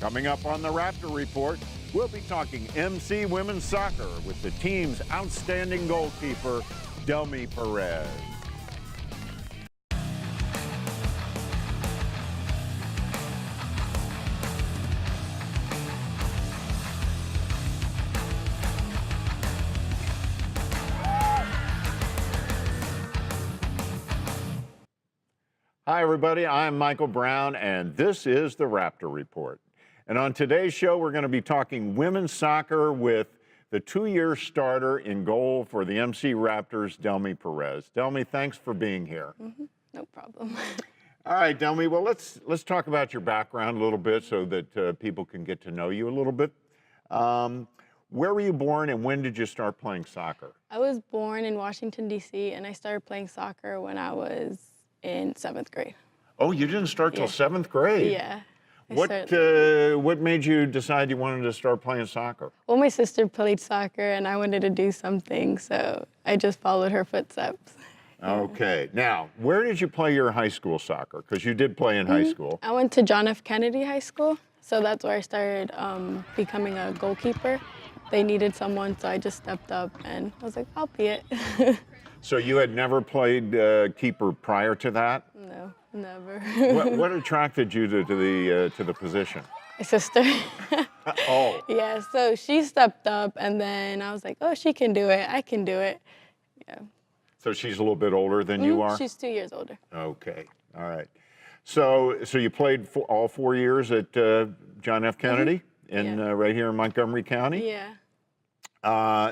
Coming up on the Raptor Report, we'll be talking MC women's soccer with the team's outstanding goalkeeper, Delmy Perez. Hi, everybody. I'm Michael Brown, and this is the Raptor Report. And on today's show, we're going to be talking women's soccer with the two-year starter in goal for the MC Raptors, Delmy Perez. Delmy, thanks for being here. No problem. All right, Delmy, well, let's talk about your background a little bit so that people can get to know you a little bit. Where were you born and when did you start playing soccer? I was born in Washington, D.C., and I started playing soccer when I was in 7th grade. Oh, you didn't start till 7th grade? Yeah. What made you decide you wanted to start playing soccer? Well, my sister played soccer, and I wanted to do something, so I just followed her footsteps. Okay. Now, where did you play your high school soccer? Because you did play in high school. I went to John F. Kennedy High School, so that's where I started becoming a goalkeeper. They needed someone, so I just stepped up, and I was like, I'll be it. So you had never played keeper prior to that? No, never. What attracted you to the position? My sister. Oh. Yeah, so she stepped up, and then I was like, oh, she can do it. I can do it. Yeah. So she's a little bit older than you are? She's 2 years older. Okay. All right. So you played all 4 years at John F. Kennedy right here in Montgomery County? Yeah.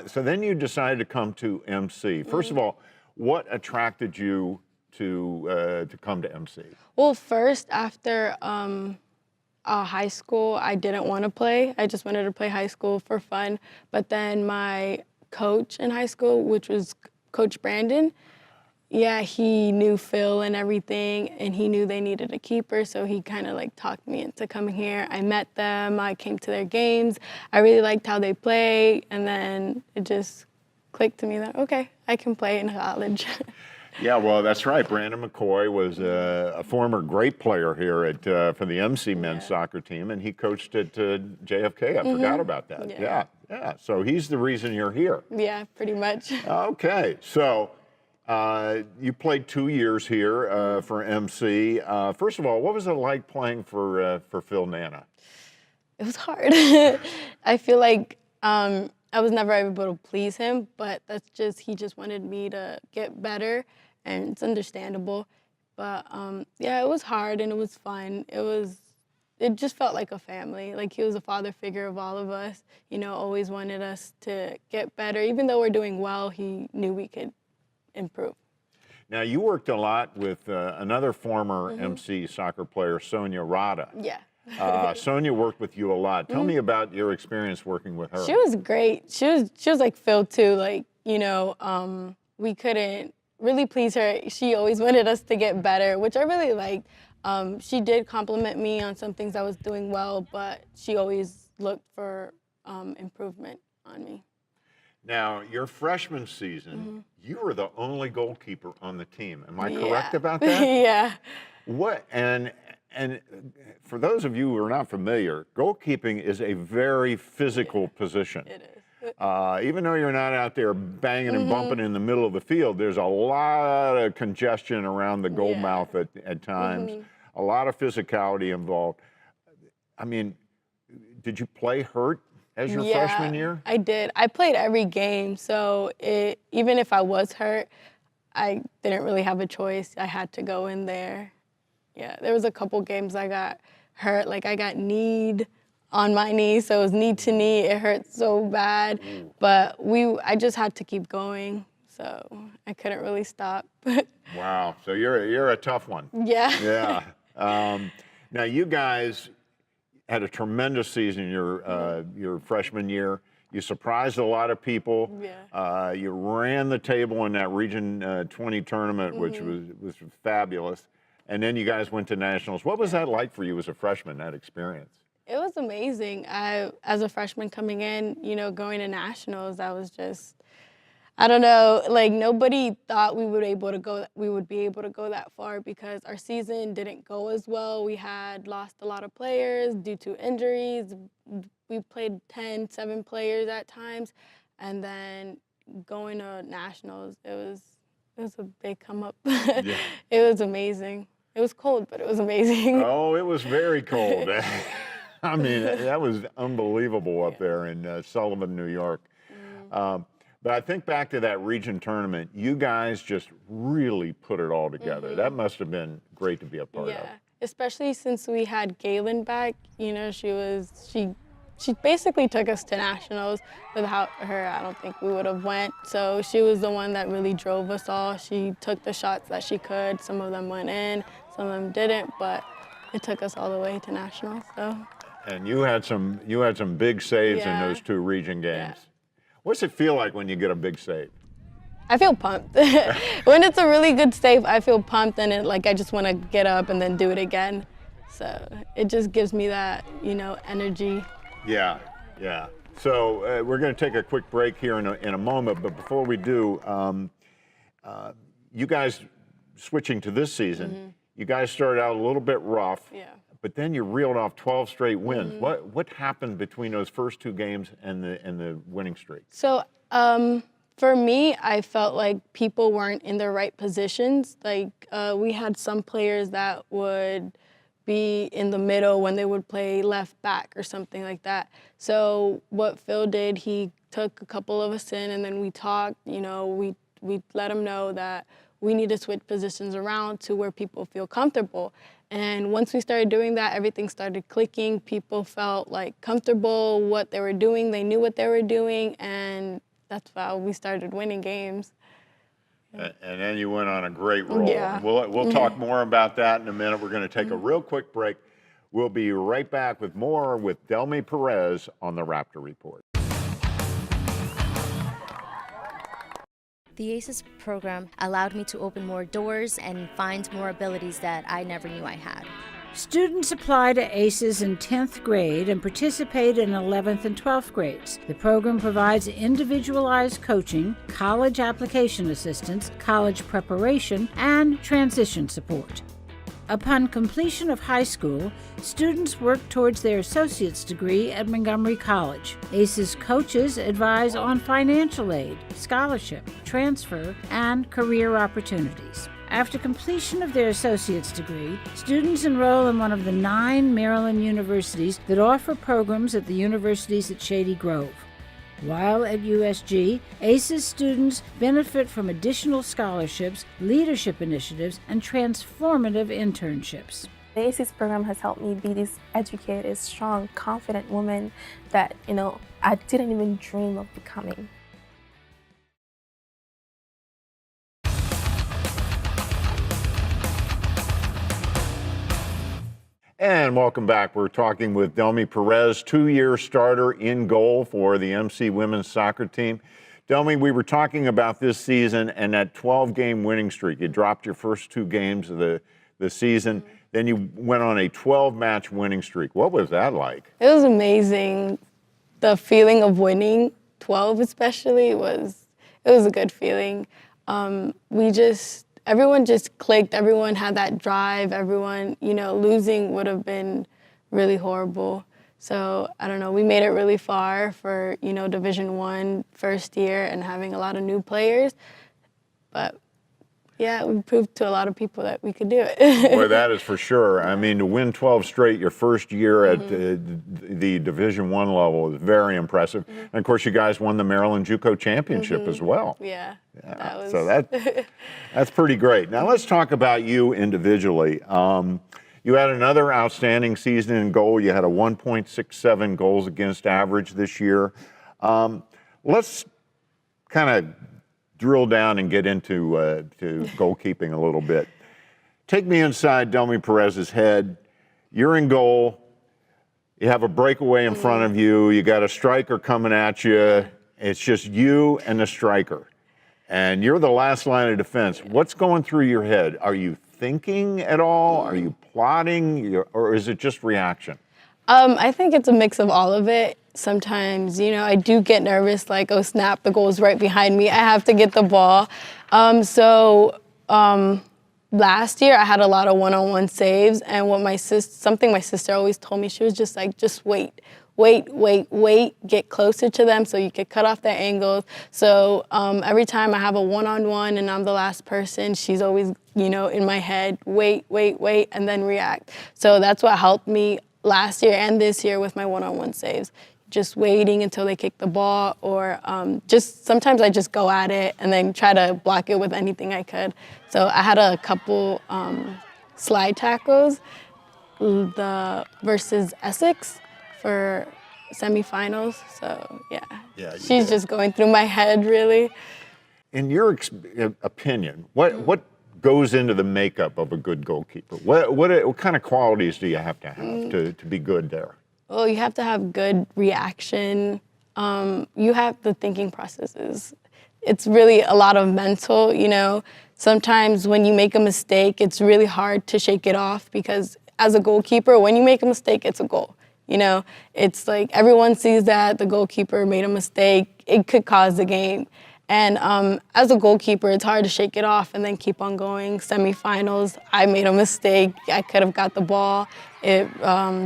So then you decided to come to MC. First of all, what attracted you to come to MC? Well, first, after high school, I didn't want to play. I just wanted to play high school for fun. But then my coach in high school, which was Coach Brandon, yeah, he knew Phil and everything, and he knew they needed a keeper, so he kind of like talked me into coming here. I met them, I came to their games. I really liked how they play, and then it just clicked to me that, okay, I can play in college. Yeah, well, that's right. Brandon McCoy was a former great player here for the MC men's soccer team, and he coached at JFK. I forgot about that. Yeah. So he's the reason you're here. Yeah, pretty much. Okay, so you played 2 years here for MC. First of all, what was it like playing for Phil Nana? It was hard. I feel like I was never able to please him, but he just wanted me to get better, and it's understandable. But yeah, it was hard and it was fun. It just felt like a family. Like he was a father figure of all of us, always wanted us to get better. Even though we're doing well, he knew we could improve. Now, you worked a lot with another former MC soccer player, Sonia Rada. Yeah. Sonia worked with you a lot. Tell me about your experience working with her. She was great. She was like Phil too. Like, we couldn't really please her. She always wanted us to get better, which I really liked. She did compliment me on some things I was doing well, but she always looked for improvement on me. Now, your freshman season, you were the only goalkeeper on the team. Am I correct about that? Yeah. What and for those of you who are not familiar, goalkeeping is a very physical position. It is. Even though you're not out there banging and bumping in the middle of the field, there's a lot of congestion around the goal mouth at times, a lot of physicality involved. I mean, did you play hurt as your freshman year? I did. I played every game, so even if I was hurt, I didn't really have a choice. I had to go in there. Yeah, there was a couple games I got hurt. Like I got kneed on my knee, so it was knee to knee. It hurt so bad, but I just had to keep going, so I couldn't really stop. Wow, so you're a tough one. Yeah. Yeah. Now you guys had a tremendous season your freshman year. You surprised a lot of people. Yeah. You ran the table in that Region 20 tournament, which was fabulous. And then you guys went to nationals. What was that like for you as a freshman, that experience? It was amazing. As a freshman coming in, going to nationals, I I don't know, like nobody thought we would be able to go that far because our season didn't go as well. We had lost a lot of players due to injuries. We played 7 players at times, and then going to nationals, it was a big come up. Yeah. It was amazing. It was cold, but it was amazing. Oh, it was very cold. I mean, that was unbelievable up there in Sullivan, New York. But I think back to that region tournament, you guys just really put it all together. That must have been great to be a part of. Yeah, especially since we had Galen back. You know, she basically took us to nationals. Without her, I don't think we would have went. So she was the one that really drove us all. She took the shots that she could. Some of them went in, some of them didn't, but it took us all the way to nationals. So. And you had some big saves in those 2 region games. Yeah. What's it feel like when you get a big save? I feel pumped. When it's a really good save, I feel pumped, and I just want to get up and then do it again. So it just gives me that, energy. Yeah, yeah. So we're going to take a quick break here in a moment, but before we do, you guys switching to this season, you guys started out a little bit rough. Yeah. But then you reeled off 12 straight wins. What happened between those first 2 games and the winning streak? So for me, I felt like people weren't in the right positions. Like we had some players that would be in the middle when they would play left back or something like that. So what Phil did, he took a couple of us in, and then we talked. We let him know that we need to switch positions around to where people feel comfortable. And once we started doing that, everything started clicking. People felt comfortable what they were doing. They knew what they were doing, and that's how we started winning games. And then you went on a great roll. Yeah. We'll talk more about that in a minute. We're going to take a real quick break. We'll be right back with more with Delmy Perez on the Raptor Report. The ACES program allowed me to open more doors and find more abilities that I never knew I had. Students apply to ACES in 10th grade and participate in 11th and 12th grades. The program provides individualized coaching, college application assistance, college preparation, and transition support. Upon completion of high school, students work towards their associate's degree at Montgomery College. ACES coaches advise on financial aid, scholarship, transfer, and career opportunities. After completion of their associate's degree, students enroll in one of the 9 Maryland universities that offer programs at the universities at Shady Grove. While at USG, ACES students benefit from additional scholarships, leadership initiatives, and transformative internships. The ACES program has helped me be this educated, strong, confident woman that, I didn't even dream of becoming. And welcome back. We're talking with Delmy Perez, 2-year starter in goal for the MC women's soccer team. Delmy, we were talking about this season and that 12-game winning streak. You dropped your first 2 games of the season. Then you went on a 12-match winning streak. What was that like? It was amazing. The feeling of winning 12 especially was a good feeling. Everyone just clicked. Everyone had that drive. Everyone, losing would have been really horrible. So, I don't know, we made it really far for, Division I first year and having a lot of new players. But, yeah, we proved to a lot of people that we could do it. Boy, that is for sure. I mean, to win 12 straight your first year at the Division I level is very impressive. And, of course, you guys won the Maryland JUCO championship as well. Yeah. So that's pretty great. Now, let's talk about you individually. You had another outstanding season in goal. You had a 1.67 goals against average this year. Let's kind of drill down and get into to goalkeeping a little bit. Take me inside Delmy Perez's head. You're in goal. You have a breakaway in front of you. You got a striker coming at you. It's just you and the striker. And you're the last line of defense. What's going through your head? Are you thinking at all? Are you plotting? Or is it just reaction? I think it's a mix of all of it. Sometimes, I do get nervous, like, oh snap, the goal's right behind me. I have to get the ball. Last year I had a lot of one-on-one saves, and something my sister always told me, she was just like, just wait, get closer to them so you can cut off their angles. So every time I have a one-on-one and I'm the last person, she's always, in my head, wait, and then react. So that's what helped me last year and this year with my one-on-one saves. Just waiting until they kick the ball, or sometimes I just go at it and then try to block it with anything I could. So I had a couple slide tackles versus Essex for semifinals. So yeah, she's just going through my head really. In your opinion, what goes into the makeup of a good goalkeeper? What kind of qualities do you have to be good there? Well, you have to have good reaction. You have the thinking processes. It's really a lot of mental, Sometimes when you make a mistake, it's really hard to shake it off, because as a goalkeeper, when you make a mistake, it's a goal. It's like everyone sees that the goalkeeper made a mistake. It could cause the game. And as a goalkeeper, it's hard to shake it off and then keep on going. Semifinals, I made a mistake. I could have got the ball. It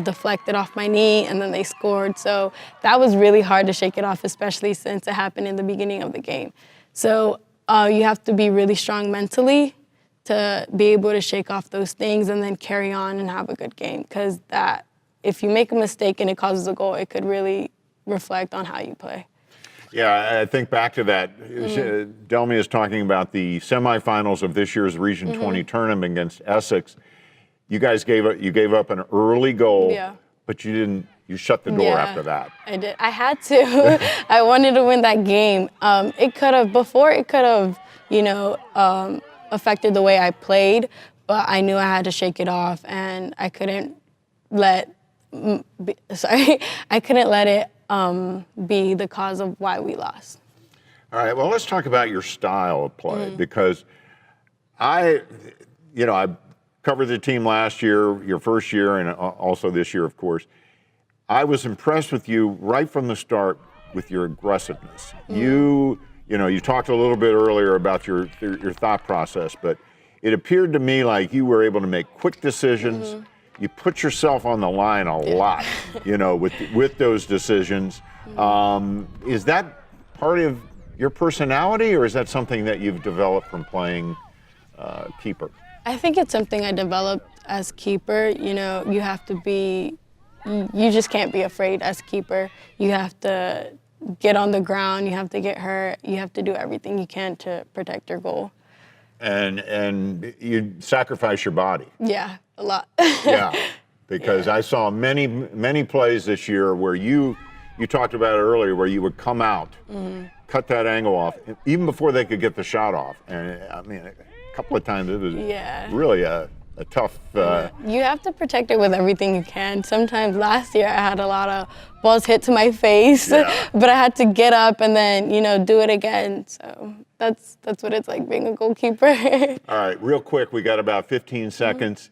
deflected off my knee, and then they scored. So that was really hard to shake it off, especially since it happened in the beginning of the game. So you have to be really strong mentally to be able to shake off those things and then carry on and have a good game. Because if you make a mistake and it causes a goal, it could really reflect on how you play. Yeah, I think back to that. Delmy is talking about the semifinals of this year's Region 20 tournament against Essex. You guys gave up an early goal, but you shut the door after that. I did. I had to. I wanted to win that game. It could have affected the way I played, but I knew I had to shake it off, and I couldn't let it be the cause of why we lost. All right, well, let's talk about your style of play, because I covered the team last year, your first year, and also this year, of course. I was impressed with you right from the start with your aggressiveness. You talked a little bit earlier about your thought process, but it appeared to me like you were able to make quick decisions. You put yourself on the line a lot, with those decisions. Is that part of your personality, or is that something that you've developed from playing keeper? I think it's something I developed as keeper. You have to be, you just can't be afraid as keeper. You have to get on the ground, you have to get hurt, you have to do everything you can to protect your goal. And you sacrifice your body. Yeah, a lot. Yeah, because I saw many plays this year where you talked about it earlier, where you would come out, cut that angle off, even before they could get the shot off. And I mean, a couple of times it was really a tough. You have to protect it with everything you can. Sometimes last year I had a lot of balls hit to my face, but I had to get up and then do it again. So that's what it's like being a goalkeeper. All right, real quick, we got about 15 seconds.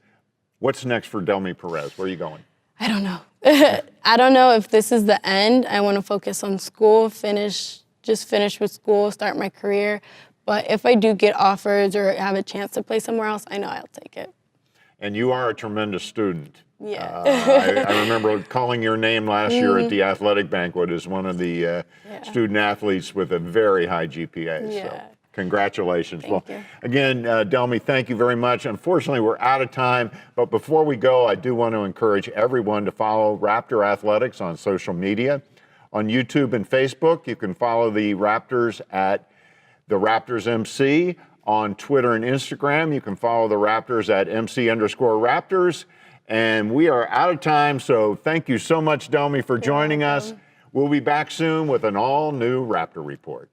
What's next for Delmy Perez? Where are you going? I don't know. I don't know if this is the end. I want to focus on school, finish with school, start my career. But if I do get offers or have a chance to play somewhere else, I know I'll take it. And you are a tremendous student. Yeah. I remember calling your name last year at the athletic banquet as one of the student athletes with a very high GPA. Yeah. So congratulations. Thank you. Again, Delmy, thank you very much. Unfortunately, we're out of time. But before we go, I do want to encourage everyone to follow Raptor Athletics on social media. On YouTube and Facebook, you can follow the Raptors at the Raptors MC. On Twitter and Instagram, you can follow the Raptors at MC_Raptors. And we are out of time, so thank you so much, Delmy, for joining us. We'll be back soon with an all-new Raptor Report.